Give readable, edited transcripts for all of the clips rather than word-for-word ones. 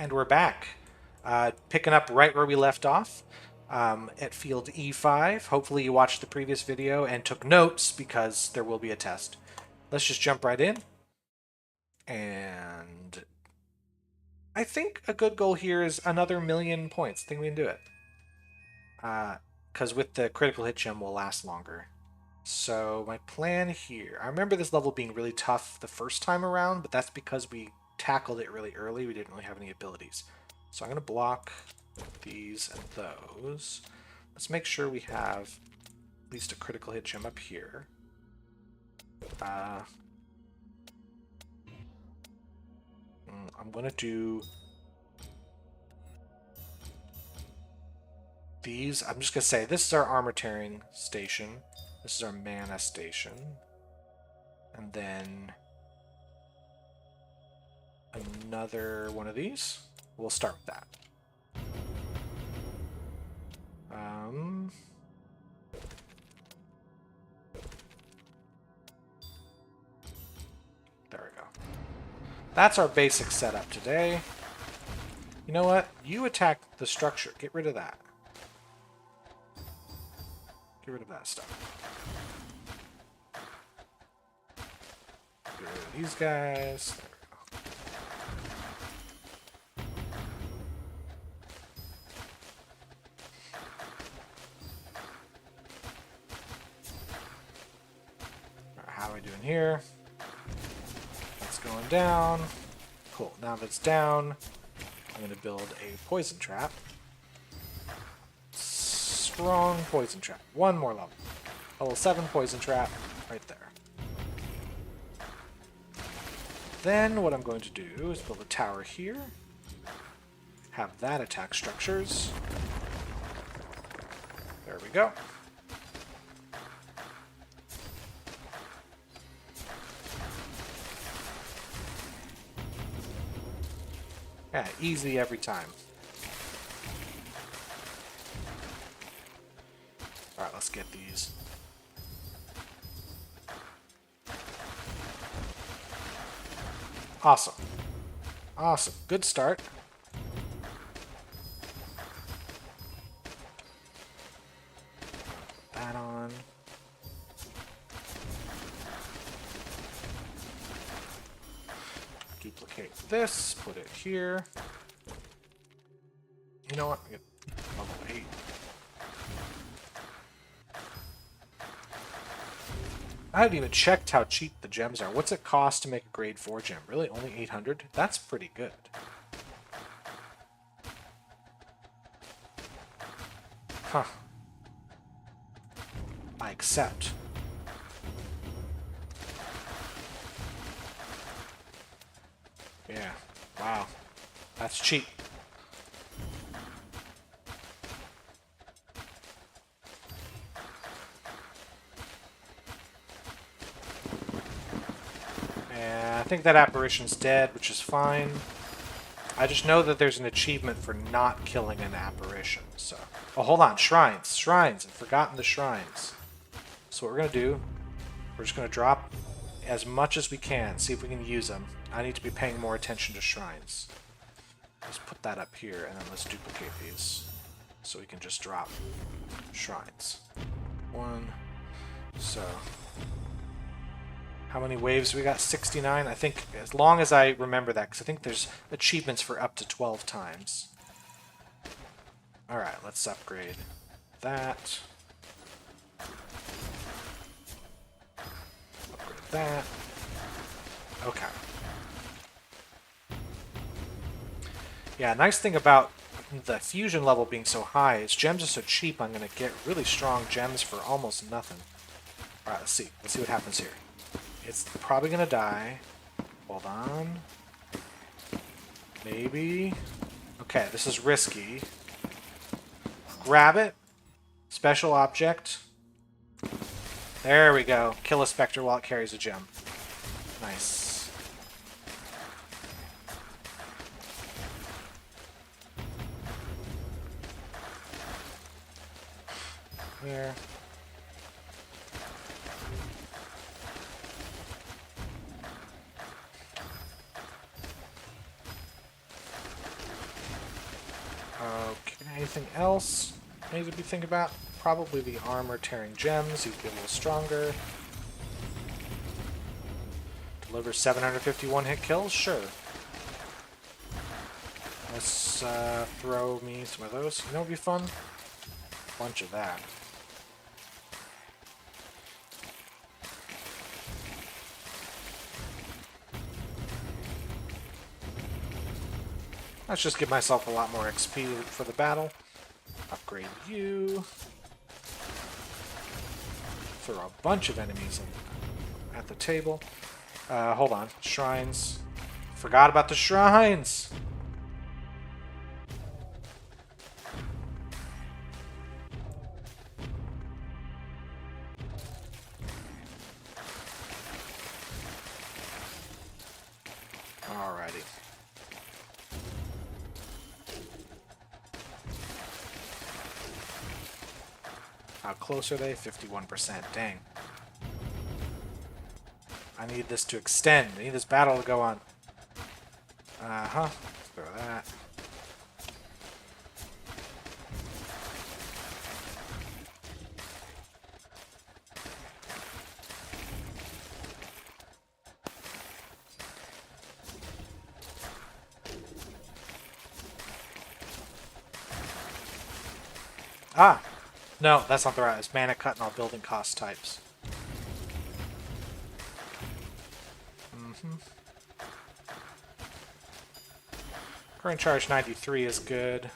And we're back, picking up right where we left off at field E5. Hopefully you watched the previous video and took notes because there will be a test. Let's just jump right in. And I think a good goal here is another 1,000,000 points. I think we can do it. Because with the critical hit gem, we'll last longer. So my plan here, I remember this level being really tough the first time around, but that's because we tackled it really early. We didn't really have any abilities. So I'm going to block these and those. Let's make sure we have at least a critical hit gem up here. I'm going to do these. I'm just going to say this is our armor tearing station. This is our mana station. And then another one of these. We'll start with that. There we go. That's our basic setup today. You know what? You attack the structure. Get rid of that. Get rid of that stuff. Get rid of these guys. There we go. Alright, how are we doing here? That's going down. Cool. Now that it's down, I'm going to build a poison trap. Strong poison trap. One more level. Level 7 poison trap right there. Then what I'm going to do is build a tower here. Have that attack structures. There we go. Yeah, easy every time. Alright, let's get these. Awesome. Awesome. Good start. Put that on. Duplicate this, put it here. You know what? I get level 8. I haven't even checked how cheap the gems are. What's it cost to make a grade 4 gem? Really? Only 800? That's pretty good. Huh. I accept. Yeah. Wow. That's cheap. I think that apparition's dead, which is fine. I just know that there's an achievement for not killing an apparition, so... Oh, hold on. Shrines. Shrines. I've forgotten the shrines. So what we're going to do, we're just going to drop as much as we can, see if we can use them. I need to be paying more attention to shrines. Let's put that up here, and then let's duplicate these. So we can just drop shrines. One. So... How many waves we got? 69? I think, as long as I remember that, because I think there's achievements for up to 12 times. Alright, let's upgrade that. Upgrade that. Okay. Yeah, nice thing about the fusion level being so high is gems are so cheap, I'm going to get really strong gems for almost nothing. Alright, let's see. Let's see what happens here. It's probably gonna die. Hold on. Maybe. Okay, this is risky. Grab it. Special object. There we go. Kill a specter while it carries a gem. Nice. There. Anything else I need to be thinking about? Probably the armor tearing gems. You'd be a little stronger. Deliver 751 hit kills? Sure. Let's throw me some of those. You know what would be fun? A bunch of that. Let's just give myself a lot more XP for the battle. Upgrade you. Throw a bunch of enemies at the table. Hold on. Shrines. Forgot about the shrines! Alrighty. How close are they? 51%. Dang. I need this to extend. I need this battle to go on. Uh-huh. Throw that. Ah! No, that's not the right. It's mana cut and all building cost types. Current charge 93 is good.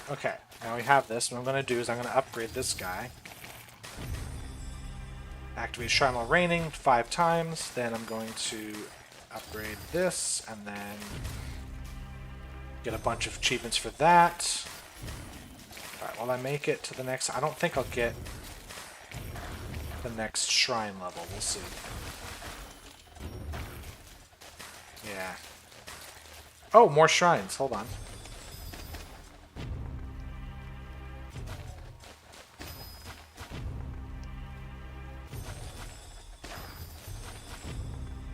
Okay, now we have this. What I'm going to do is I'm going to upgrade this guy. Activate Shrine while raining 5 times. Then I'm going to upgrade this and then get a bunch of achievements for that. Alright, will I make it to the next... I don't think I'll get the next shrine level. We'll see. Yeah. Oh, more shrines. Hold on.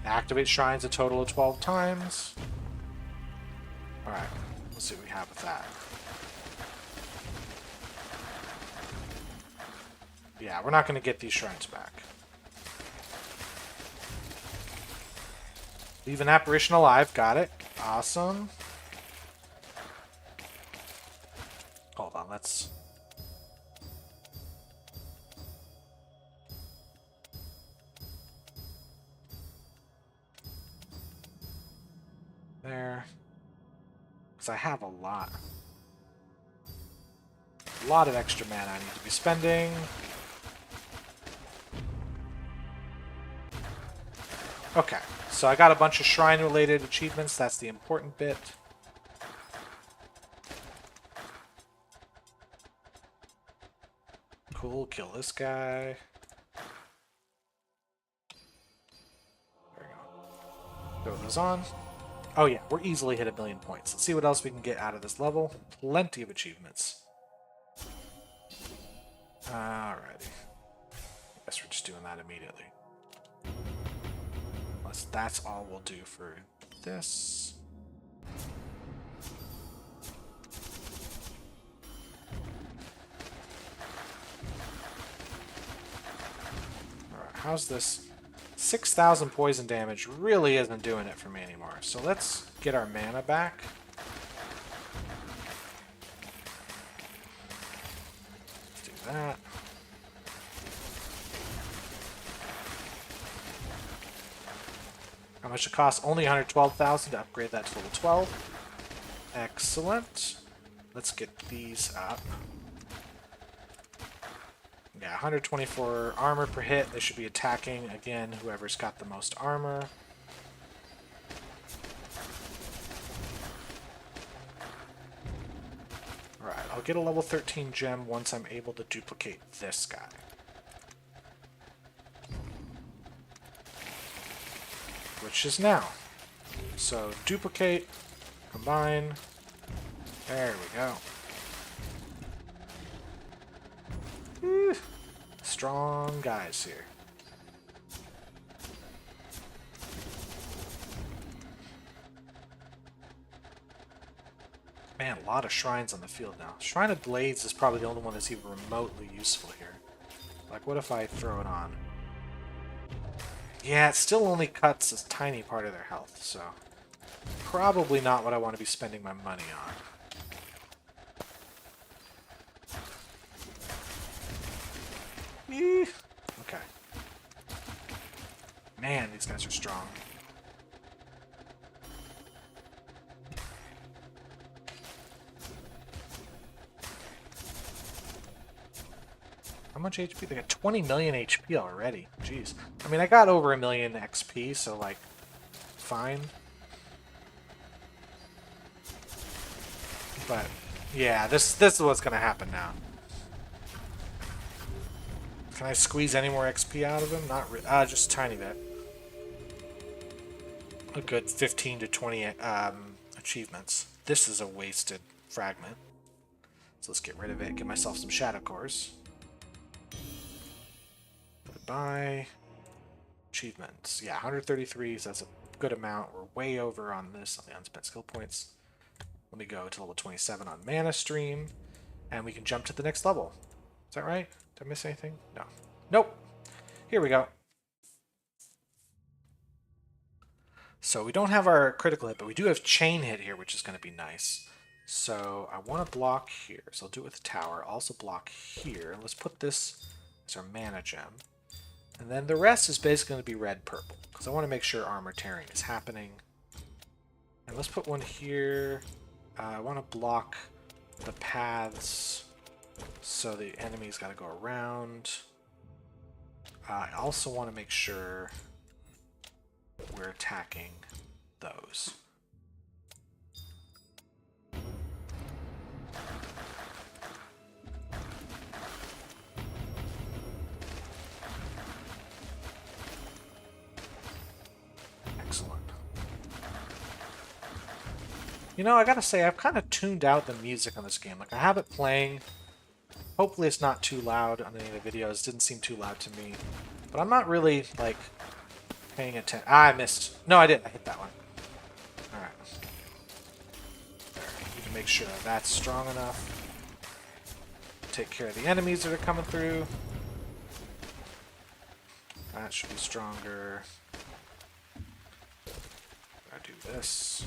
Activate shrines a total of 12 times. Alright, let's see what we have with that. Yeah, we're not going to get these shrines back. Leave an apparition alive. Got it. Awesome. Hold on, let's... There. Because I have a lot. A lot of extra mana I need to be spending. Okay, so I got a bunch of shrine-related achievements. That's the important bit. Cool, kill this guy. There we go. Throw those on. Oh yeah, we're easily hit 1,000,000 points. Let's see what else we can get out of this level. Plenty of achievements. Alrighty. Guess we're just doing that immediately. Unless that's all we'll do for this. Alright, how's this? 6,000 poison damage really isn't doing it for me anymore. So let's get our mana back. Let's do that. How much it costs? Only 112,000 to upgrade that to level 12. Excellent. Let's get these up. Yeah, 124 armor per hit. They should be attacking, again, whoever's got the most armor. Alright, I'll get a level 13 gem once I'm able to duplicate this guy. Which is now. So, duplicate, combine. There we go. Whew. Strong guys here. Man, a lot of shrines on the field now. Shrine of Blades is probably the only one that's even remotely useful here. Like, what if I throw it on? Yeah, it still only cuts a tiny part of their health, so... Probably not what I want to be spending my money on. Okay. Man, these guys are strong. How much HP? They got 20 million HP already. Jeez. I mean, I got over 1 million XP, so, like, fine. But, yeah, this is what's going to happen now. Can I squeeze any more XP out of him? Not really. Just a tiny bit. A good 15 to 20 achievements. This is a wasted fragment. So let's get rid of it. Get myself some shadow cores. Goodbye. Achievements. Yeah, 133, so that's a good amount. We're way over on this, on the unspent skill points. Let me go to level 27 on Mana Stream, and we can jump to the next level. Is that right? Did I miss anything? No. Nope. Here we go. So we don't have our critical hit, but we do have chain hit here, which is going to be nice. So I want to block here, so I'll do it with the tower. Also block here. Let's put this as our mana gem. And then the rest is basically going to be red-purple, because I want to make sure armor tearing is happening. And let's put one here. I want to block the paths so the enemy's got to go around. I also want to make sure we're attacking those. Excellent. You know, I gotta say, I've kind of tuned out the music on this game. Like, I have it playing. Hopefully it's not too loud on any of the videos. It didn't seem too loud to me. But I'm not really, like, paying attention. Ah, I missed. No, I didn't. I hit that one. Alright. There. You can make sure that's strong enough. Take care of the enemies that are coming through. That should be stronger. Gotta do this.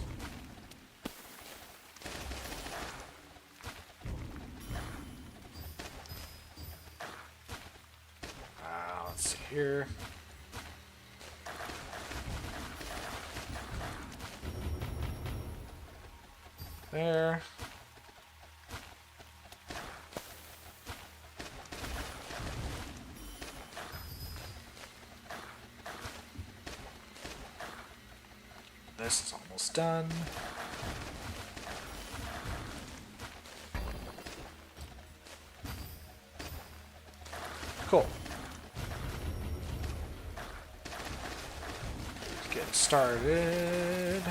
Let's see here. There. This is almost done. Cool. Get started.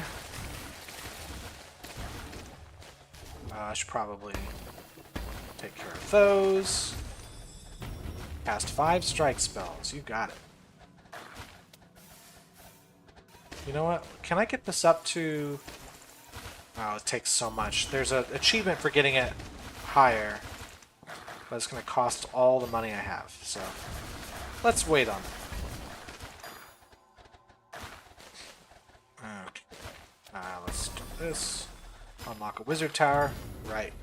I should probably take care of those. Cast 5 strike spells. You got it. You know what? Can I get this up to... Oh, it takes so much. There's an achievement for getting it higher. But it's going to cost all the money I have. So, let's wait on it. Okay. Let's do this. Unlock a wizard tower. Right.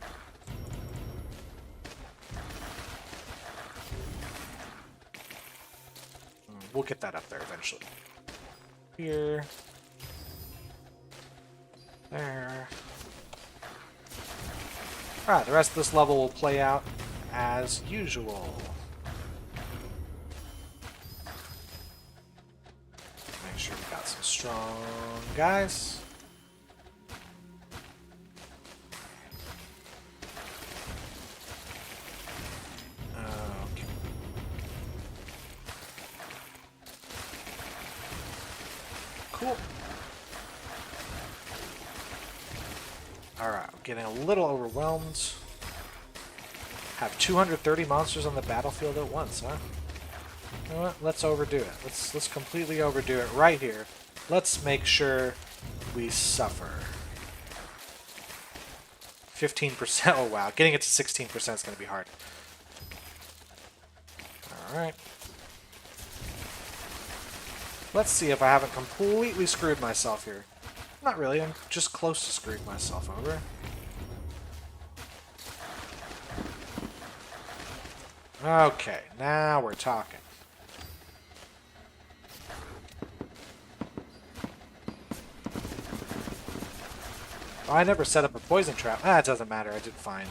We'll get that up there eventually. Here. There. Alright, the rest of this level will play out as usual. Make sure we got some strong guys. Okay. Cool. Alright, I'm getting a little overwhelmed. Have 230 monsters on the battlefield at once, huh? You know what? Let's overdo it. Let's completely overdo it right here. Let's make sure we suffer. 15%. Oh, wow. Getting it to 16% is going to be hard. Alright. Let's see if I haven't completely screwed myself here. Not really. I'm just close to screwing myself over. Okay. Now we're talking. Oh, I never set up a poison trap. Ah, it doesn't matter. I did fine.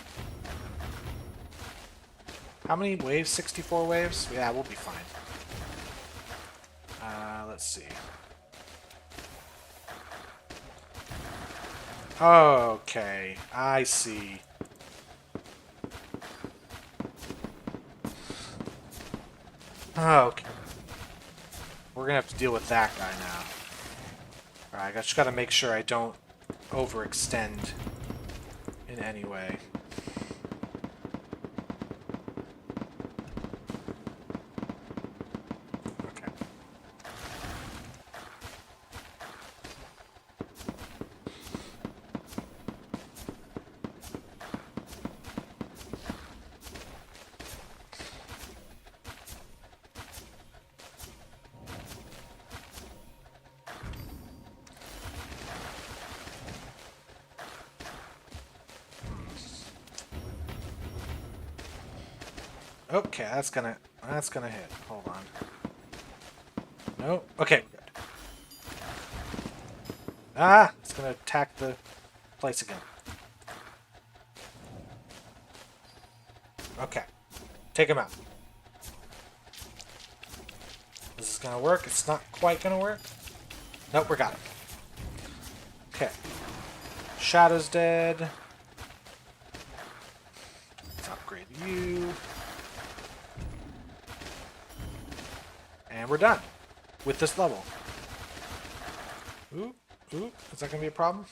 How many waves? 64 waves? Yeah, we'll be fine. Let's see. Okay, I see. Okay. We're gonna have to deal with that guy now. Alright, I just gotta make sure I don't overextend in any way. Okay. Okay, that's gonna hit. Hold on. No. Okay, we're good. Ah, it's gonna attack the place again. Okay, take him out. This is gonna work. It's not quite gonna work. Nope, we got it. Okay. Shadow's dead. Let's upgrade you. And we're done with this level. Ooh, ooh, is that gonna be a problem?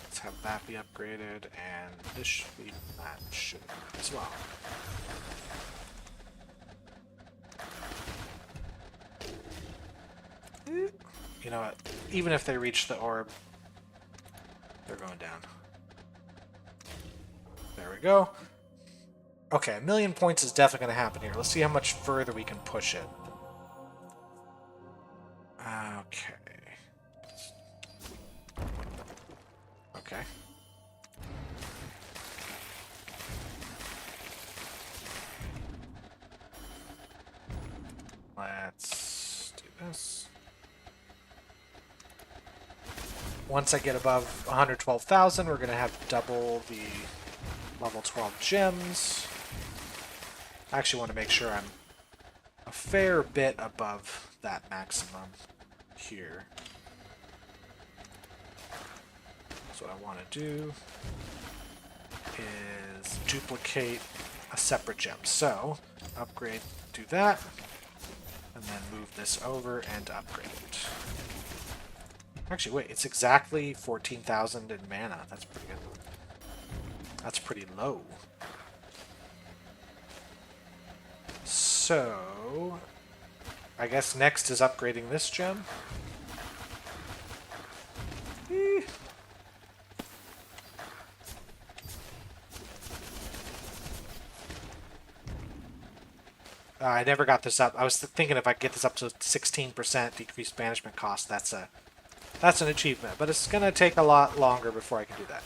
Let's have that be upgraded, and this should be that should as well. You know what? Even if they reach the orb, they're going down. There we go. Okay, 1,000,000 points is definitely going to happen here. Let's see how much further we can push it. Okay. Okay. Let's do this. Once I get above 112,000, we're going to have double the level 12 gems. I actually want to make sure I'm a fair bit above that maximum here. So what I want to do is duplicate a separate gem. So, upgrade, do that, and then move this over and upgrade it. Actually, wait, it's exactly 14,000 in mana. That's pretty good. That's pretty low. So, I guess next is upgrading this gem. I never got this up. I was thinking if I get this up to 16% decreased banishment cost, that's an achievement. But it's gonna take a lot longer before I can do that.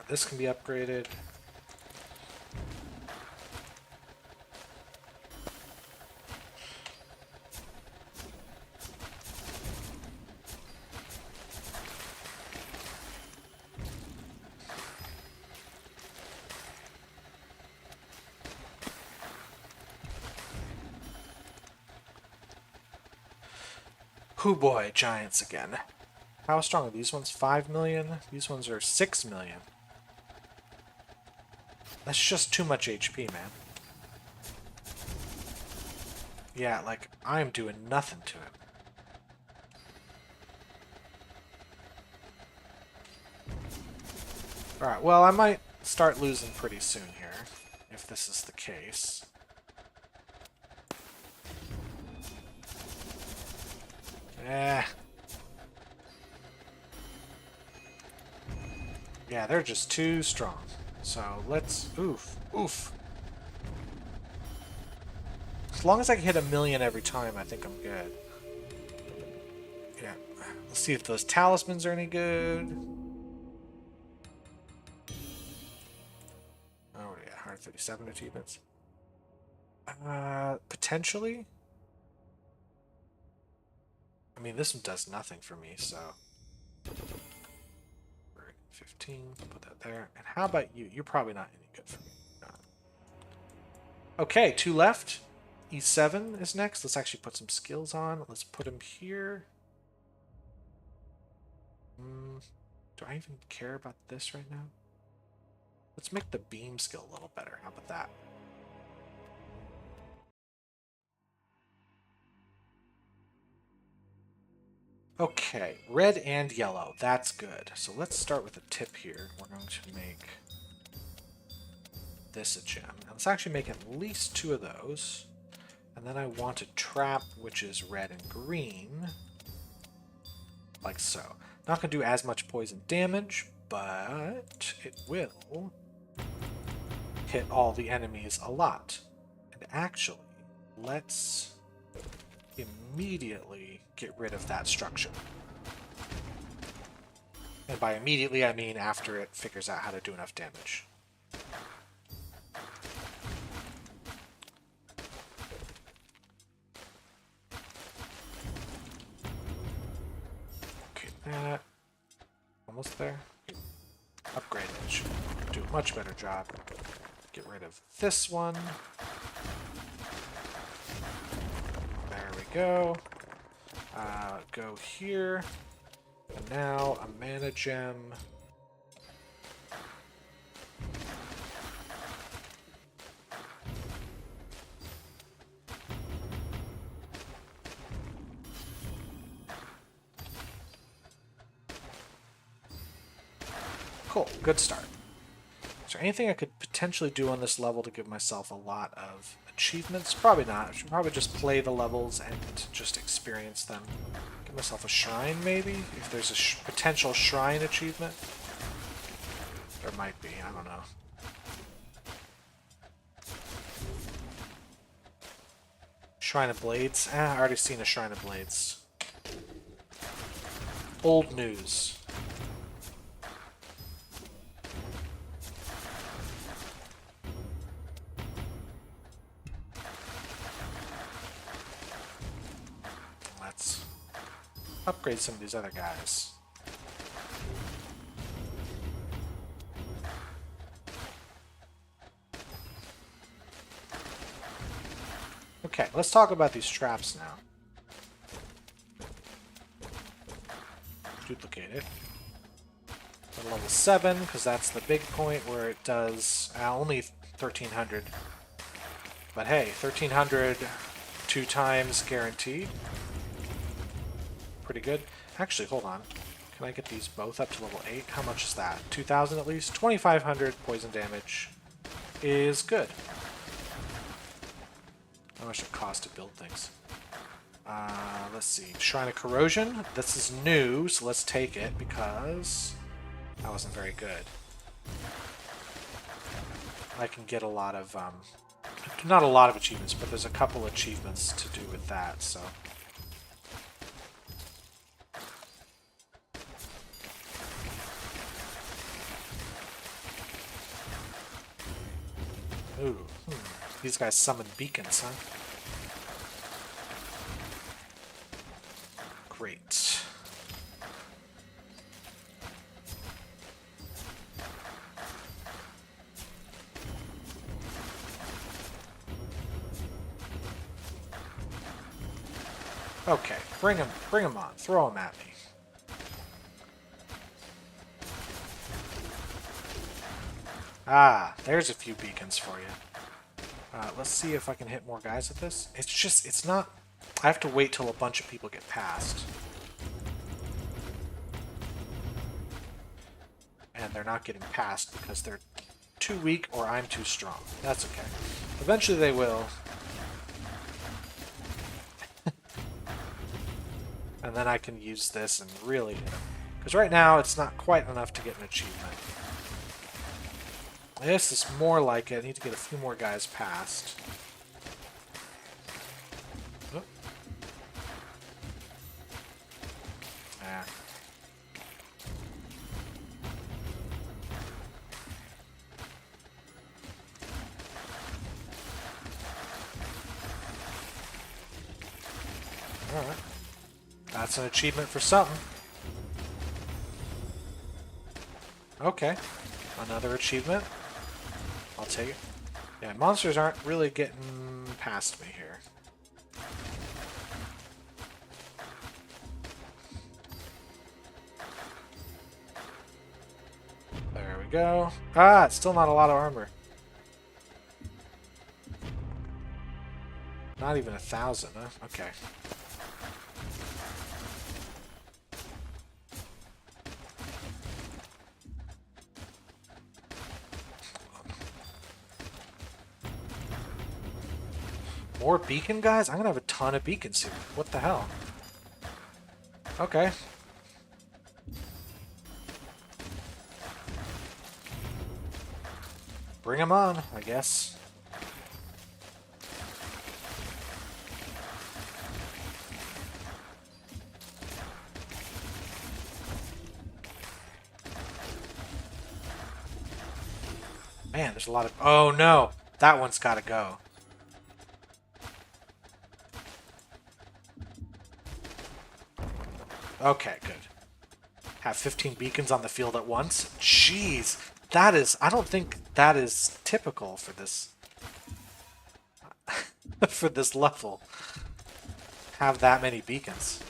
This can be upgraded. Hoo boy, giants again. How strong are these ones? 5 million? These ones are 6 million. That's just too much HP, man. Yeah, like, I'm doing nothing to it. Alright, well, I might start losing pretty soon here, if this is the case. Eh. Yeah, they're just too strong. So let's... Oof. Oof. As long as I can hit 1,000,000 every time, I think I'm good. Yeah. Let's see if those talismans are any good. Oh, yeah. 137 achievements. Potentially? I mean, this one does nothing for me, so... 15, put that there. And how about you? You're probably not any good for me. Okay, 2 left. E7 is next. Let's actually put some skills on. Let's put him here. Do I even care about this right now? Let's make the beam skill a little better. How about that? Okay, red and yellow. That's good. So let's start with a tip here. We're going to make this a gem. Now let's actually make at least 2 of those. And then I want a trap, which is red and green. Like so. Not going to do as much poison damage, but it will hit all the enemies a lot. And actually, let's immediately get rid of that structure. And by immediately, I mean after it figures out how to do enough damage. Okay, that. Almost there. Upgrade it. Should do a much better job. Get rid of this one. There we go. Go here. And now a mana gem. Cool, good start. Is there anything I could potentially do on this level to give myself a lot of achievements? Probably not. I should probably just play the levels and just experience them. Give myself a shrine, maybe? If there's a potential shrine achievement. There might be, I don't know. Shrine of Blades? I already seen a Shrine of Blades. Old news. Let's upgrade some of these other guys. Okay, let's talk about these traps now. Duplicate it. Go to level 7, because that's the big point where it does only 1,300. But hey, 1,300 2 times guaranteed. Pretty good. Actually, hold on. Can I get these both up to level 8? How much is that? 2,000 at least? 2,500 poison damage is good. How much it costs to build things? Let's see. Shrine of Corrosion. This is new, so let's take it because that wasn't very good. I can get a lot of, not a lot of achievements, but there's a couple achievements to do with that, so. Ooh, these guys summon beacons, huh? Great. Okay, bring him on, throw him at me. Ah, there's a few beacons for you. Let's see if I can hit more guys with this. It's not... I have to wait till a bunch of people get past. And they're not getting past because they're too weak or I'm too strong. That's okay. Eventually they will. And then I can use this and really hit him. Because right now, it's not quite enough to get an achievement. This is more like it. I need to get a few more guys past. Oh. Ah. Alright. That's an achievement for something. Okay. Another achievement. I'll take it. Yeah, monsters aren't really getting past me here. There we go. Ah, it's still not a lot of armor. Not even 1,000, huh? Okay. More beacon guys? I'm gonna have a ton of beacons here. What the hell? Okay. Bring them on, I guess. Man, there's a lot of... Oh no! That one's gotta go. Okay, good. Have 15 beacons on the field at once? Jeez! That is... I don't think that is typical for this... for this level. Have that many beacons.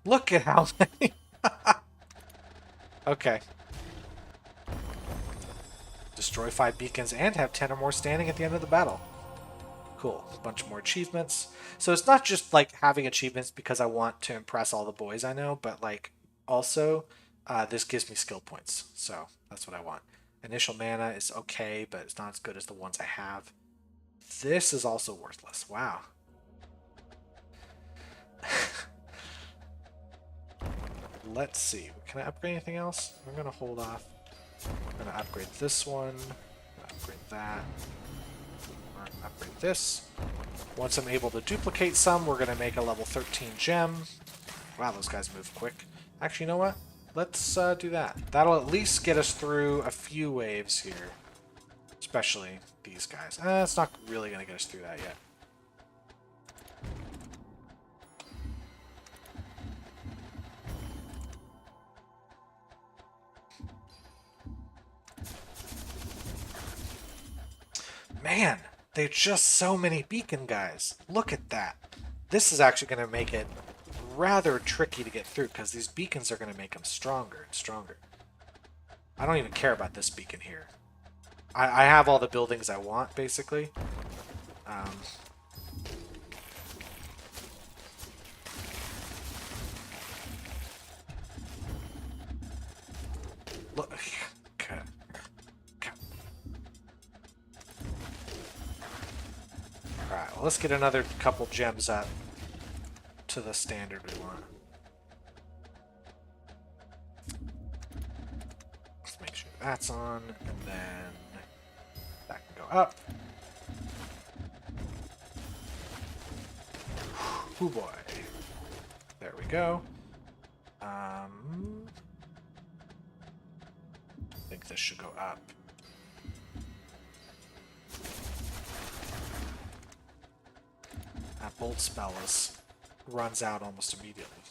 Look at how many... Okay. Destroy 5 beacons and have 10 or more standing at the end of the battle. Cool. A bunch more achievements. So it's not just like having achievements because I want to impress all the boys I know, but like also this gives me skill points. So that's what I want. Initial mana is okay, but it's not as good as the ones I have. This is also worthless. Wow. Let's see. Can I upgrade anything else? I'm going to hold off. I'm going to upgrade this one. Upgrade that. Upgrade this. Once I'm able to duplicate some, we're going to make a level 13 gem. Wow, those guys move quick. Actually, you know what? Let's do that. That'll at least get us through a few waves here. Especially these guys. It's not really going to get us through that yet. Man, there's just so many beacon guys. Look at that. This is actually going to make it rather tricky to get through because these beacons are going to make them stronger and stronger. I don't even care about this beacon here. I have all the buildings I want, basically. Look. Okay. Alright, well, let's get another couple gems up to the standard we want. Let's make sure that's on, and then that can go up. Oh boy. There we go. I think this should go up. That bolt spell runs out almost immediately.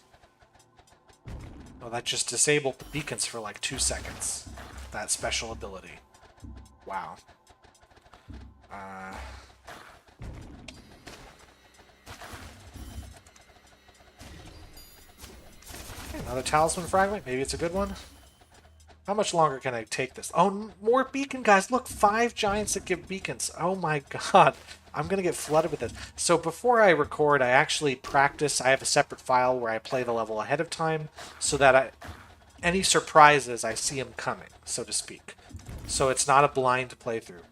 Oh, that just disabled the beacons for like 2 seconds. That special ability. Wow. Okay, another talisman fragment. Maybe it's a good one. How much longer can I take this? Oh, more beacon guys. Look, 5 giants that give beacons. Oh my god. I'm going to get flooded with this. So before I record, I actually practice. I have a separate file where I play the level ahead of time so that any surprises, I see them coming, so to speak. So it's not a blind playthrough.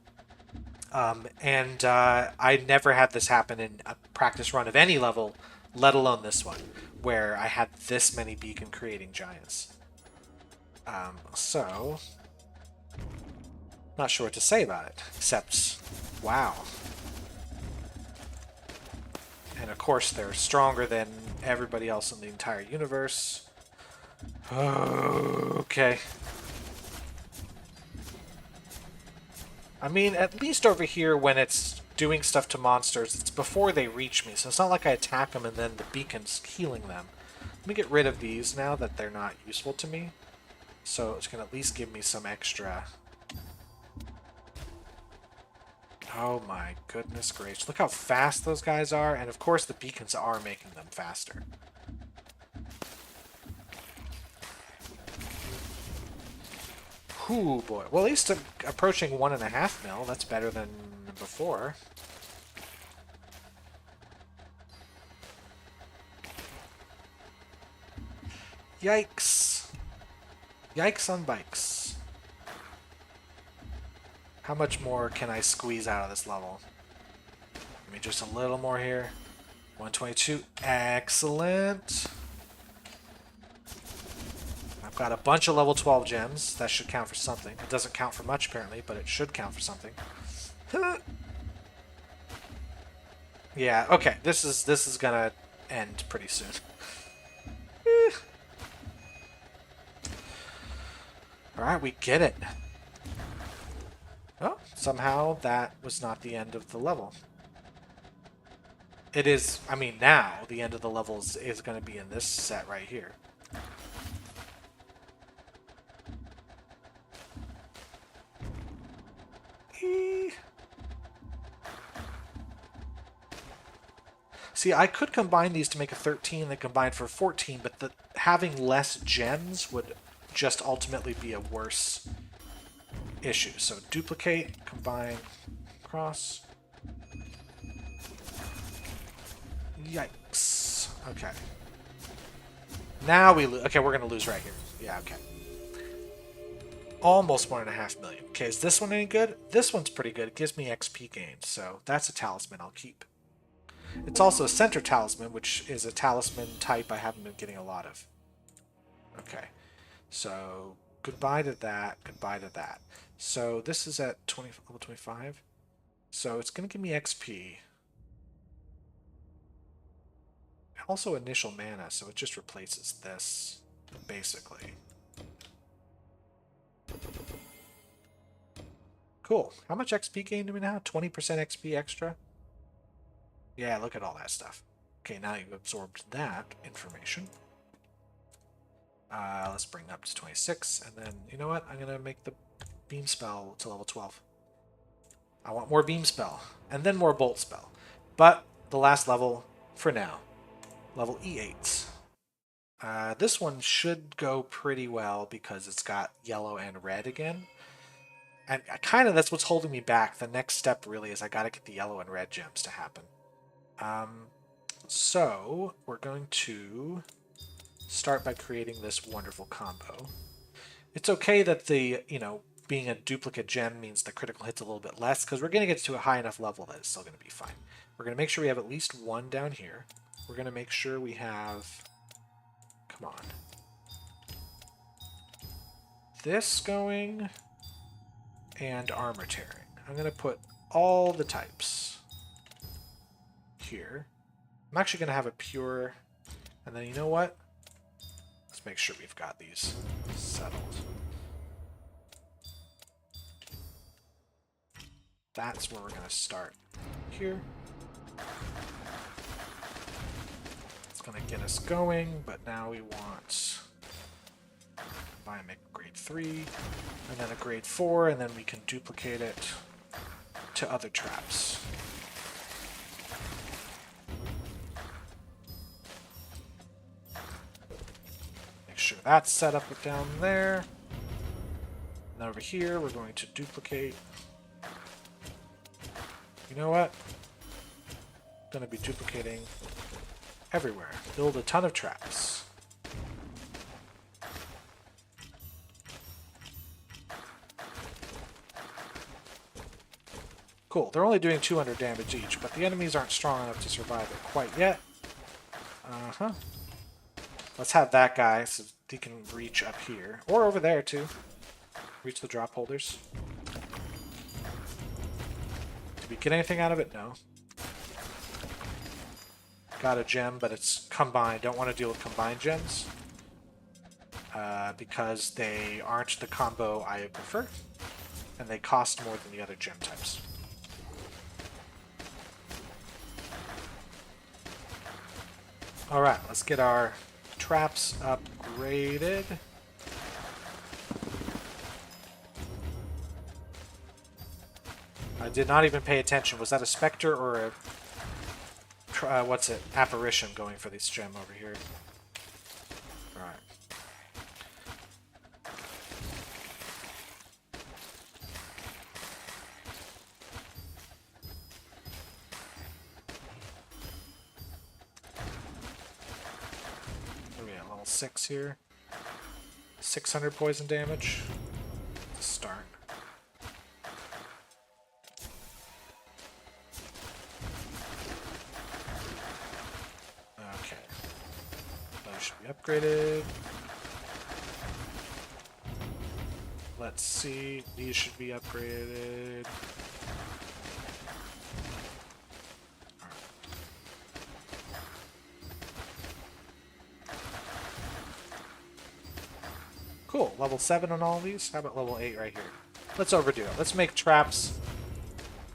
I never had this happen in a practice run of any level, let alone this one, where I had this many beacon creating giants. So, not sure what to say about it, except, wow. And of course, they're stronger than everybody else in the entire universe. Okay. I mean, at least over here, when it's doing stuff to monsters, it's before they reach me, so it's not like I attack them and then the beacon's healing them. Let me get rid of these now that they're not useful to me. So it's going to at least give me some extra. Oh my goodness gracious. Look how fast those guys are, and of course the beacons are making them faster. Ooh, boy. Well, at least approaching 1.5 mil. That's better than before. Yikes. Yikes on bikes. How much more can I squeeze out of this level? Give me just a little more here. 122. Excellent. I've got a bunch of level 12 gems. That should count for something. It doesn't count for much, apparently, but it should count for something. Yeah, okay. This is gonna end pretty soon. Alright, we get it. Oh, somehow that was not the end of the level. It is, I mean, now the end of the level is going to be in this set right here. See, I could combine these to make a 13 that combined for 14, but having less gems would just ultimately be a worse issue. So duplicate, combine, cross. Yikes. Okay. Now we lose. Okay, we're going to lose right here. Yeah, okay. Almost 1.5 million. Okay, is this one any good? This one's pretty good. It gives me XP gains, so that's a talisman I'll keep. It's also a center talisman, which is a talisman type I haven't been getting a lot of. Okay, so goodbye to that, goodbye to that. So this is at level 25. So it's going to give me XP. Also initial mana, so it just replaces this, basically. Cool. How much XP gain do we now? 20% XP extra? Yeah, look at all that stuff. Okay, now you've absorbed that information. Let's bring it up to 26, and then, you know what? I'm going to make the beam spell to level 12. I want more beam spell, and then more bolt spell. But the last level, for now, level E8. This one should go pretty well because it's got yellow and red again. And kind of that's what's holding me back. The next step really is I got to get the yellow and red gems to happen. So we're going to start by creating this wonderful combo. It's okay that the, being a duplicate gem means the critical hit's a little bit less, because we're going to get to a high enough level that it's still going to be fine. We're going to make sure we have at least one down here. We're going to make sure we have, come on, this going, and armor tearing. I'm going to put all the types here. I'm actually going to have a pure, and then you know what? Let's make sure we've got these settled. That's where we're going to start here. It's going to get us going, but now we want combine, make grade 3, and then a grade 4, and then we can duplicate it to other traps. Make sure that's set up down there. And over here, we're going to duplicate. You know what? I'm going to be duplicating everywhere. Build a ton of traps. Cool. They're only doing 200 damage each, but the enemies aren't strong enough to survive it quite yet. Uh-huh. Let's have that guy so he can reach up here. Or over there, too. Reach the drop holders. Did we get anything out of it? No. Got a gem, but it's combined. Don't want to deal with combined gems. Because they aren't the combo I prefer. And they cost more than the other gem types. Alright, let's get our traps upgraded. I did not even pay attention. Was that a specter or a what's it? Apparition going for this gem over here. Alright. What are we at? Level 6 here. 600 poison damage. To start. Upgraded. Let's see. These should be upgraded. Right. Cool. Level 7 on all of these. How about level 8 right here? Let's overdo it. Let's make traps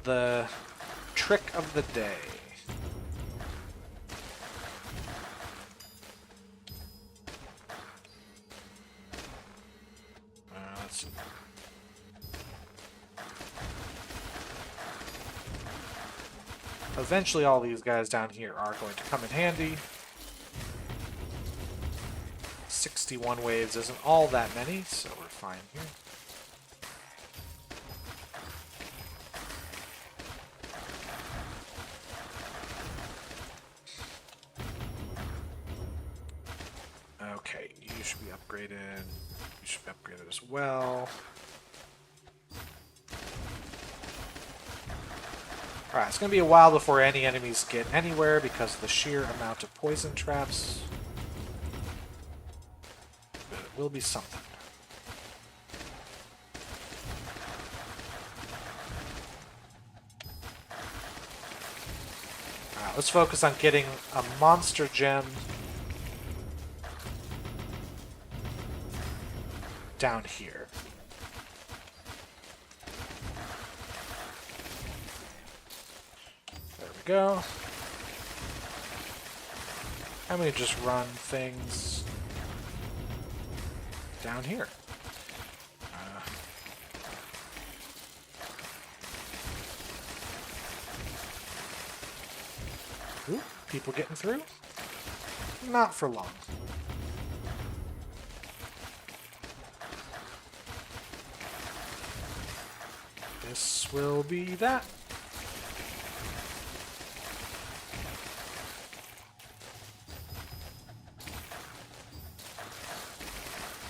the trick of the day. Eventually all these guys down here are going to come in handy. 61 waves isn't all that many, so we're fine here. Okay, you should be upgraded. You should be upgraded as well. Alright, it's going to be a while before any enemies get anywhere because of the sheer amount of poison traps. But it will be something. Alright, let's focus on getting a monster gem down here. Go. I'm going to just run things down here. Ooh, people getting through? Not for long. This will be that.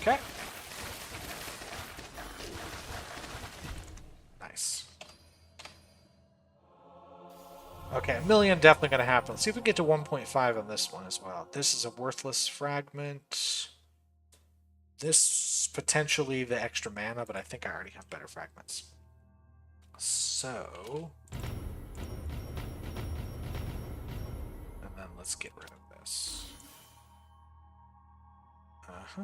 Okay. Nice. Okay, a million definitely going to happen. Let's see if we get to 1.5 on this one as well. This is a worthless fragment. This potentially the extra mana, but I think I already have better fragments. So... and then let's get rid of this. Uh-huh.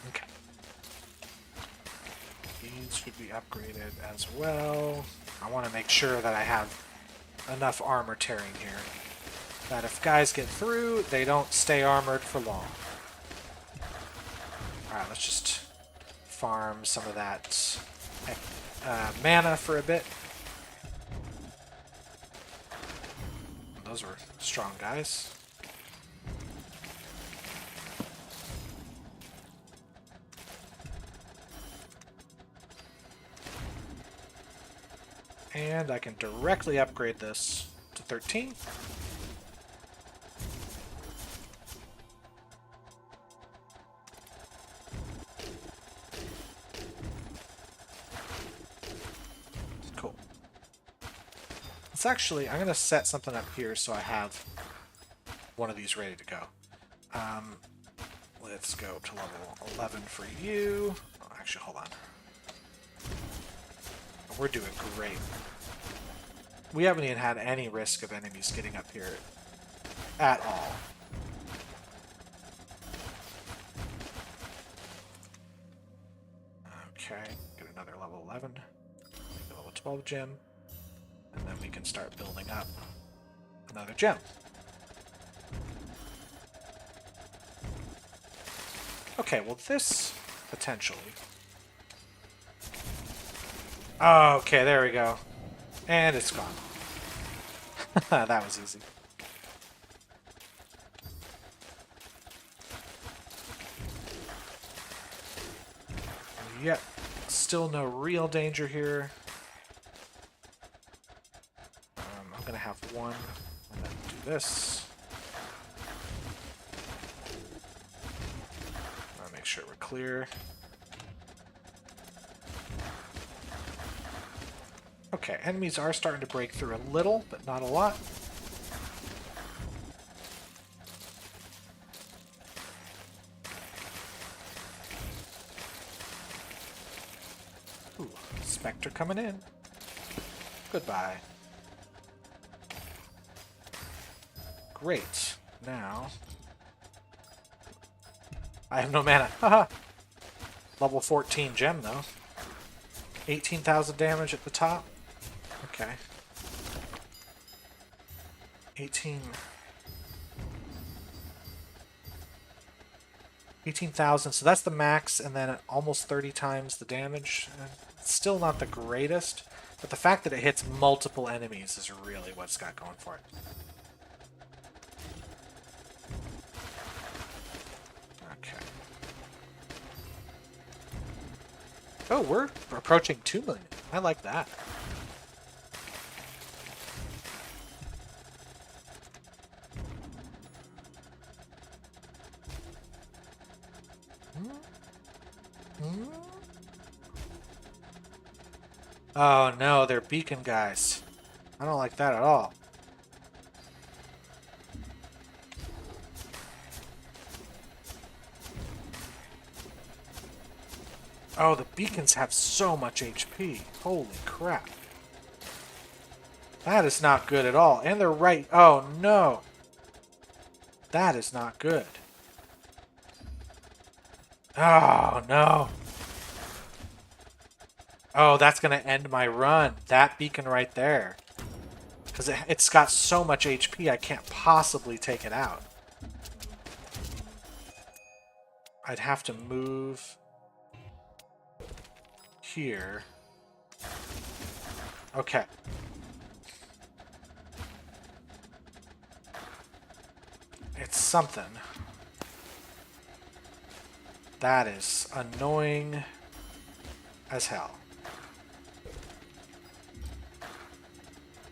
Okay. These should be upgraded as well. I want to make sure that I have enough armor tearing here. That if guys get through, they don't stay armored for long. Alright, let's just farm some of that mana for a bit. Those were strong guys. And I can directly upgrade this to 13. Let's actually, I'm going to set something up here so I have one of these ready to go. Let's go up to level 11 for you. Oh, actually, hold on. We're doing great. We haven't even had any risk of enemies getting up here at all. Okay, get another level 11. Make a level 12 gem. And then we can start building up another gem. Okay, well this, potentially. Oh, okay, there we go. And it's gone. That was easy. Yep, still no real danger here. I'm gonna have one, and then do this. I'll make sure we're clear. Okay, enemies are starting to break through a little, but not a lot. Ooh, Spectre coming in. Goodbye. Great. Now... I have no mana. Haha! Level 14 gem, though. 18,000 damage at the top. Okay. 18,000, so that's the max, and then almost 30 times the damage. It's still not the greatest, but the fact that it hits multiple enemies is really what's got going for it. Okay. Oh, we're approaching 2 million. I like that. Oh no, they're beacon guys. I don't like that at all. Oh, the beacons have so much HP. Holy crap. That is not good at all. And they're right. Oh no. That is not good. Oh no. Oh, that's going to end my run. That beacon right there. Because it's got so much HP, I can't possibly take it out. I'd have to move here. Okay. It's something. That is annoying as hell.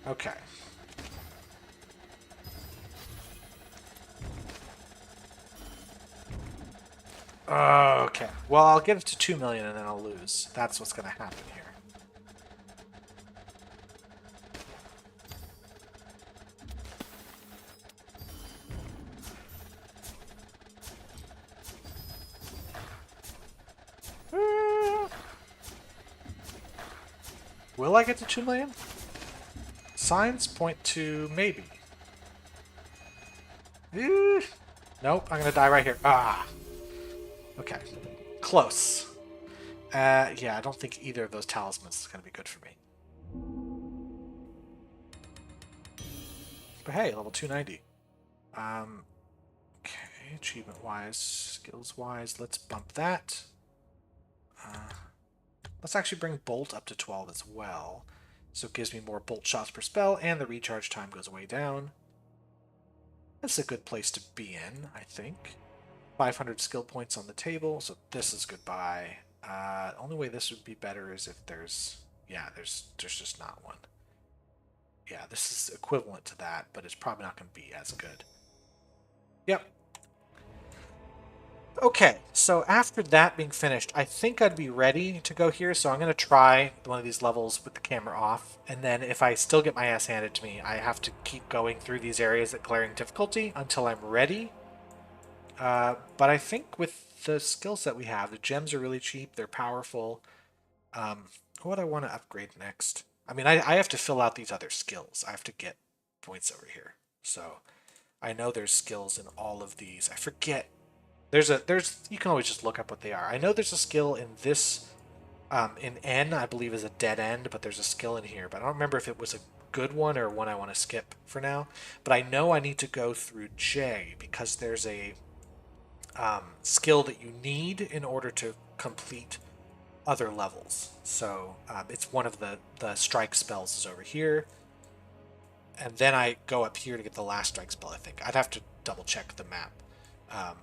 Okay. Okay. Well, I'll get it to 2 million and then I'll lose. That's what's going to happen here. Will I get to 2 million? Signs point to maybe. Nope, I'm gonna die right here. Ah. Okay. Close. Yeah, I don't think either of those talismans is gonna be good for me. But hey, level 290. Okay, achievement-wise, skills-wise, let's bump that. Let's actually bring Bolt up to 12 as well. So it gives me more bolt shots per spell, and the recharge time goes way down. That's a good place to be in, I think. 500 skill points on the table, so this is goodbye. The only way this would be better is if there's... Yeah, there's just not one. Yeah, this is equivalent to that, but it's probably not going to be as good. Yep. Okay, so after that being finished, I think I'd be ready to go here, so I'm going to try one of these levels with the camera off, and then if I still get my ass handed to me, I have to keep going through these areas at glaring difficulty until I'm ready. But I think with the skills that we have, the gems are really cheap, they're powerful. What do I want to upgrade next? I mean, I have to fill out these other skills. I have to get points over here. So I know there's skills in all of these. I forget. There's you can always just look up what they are. I know there's a skill in this in N, I believe is a dead end, but there's a skill in here. But I don't remember if it was a good one or one I want to skip for now. But I know I need to go through J because there's a skill that you need in order to complete other levels. So it's one of the strike spells is over here. And then I go up here to get the last strike spell, I think. I'd have to double check the map. Um,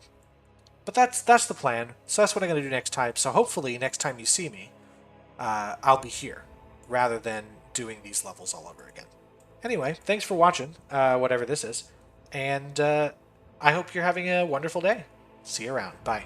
but that's the plan. So that's what I'm going to do next time. So hopefully next time you see me, I'll be here rather than doing these levels all over again. Anyway, thanks for watching, whatever this is. And I hope you're having a wonderful day. See you around. Bye.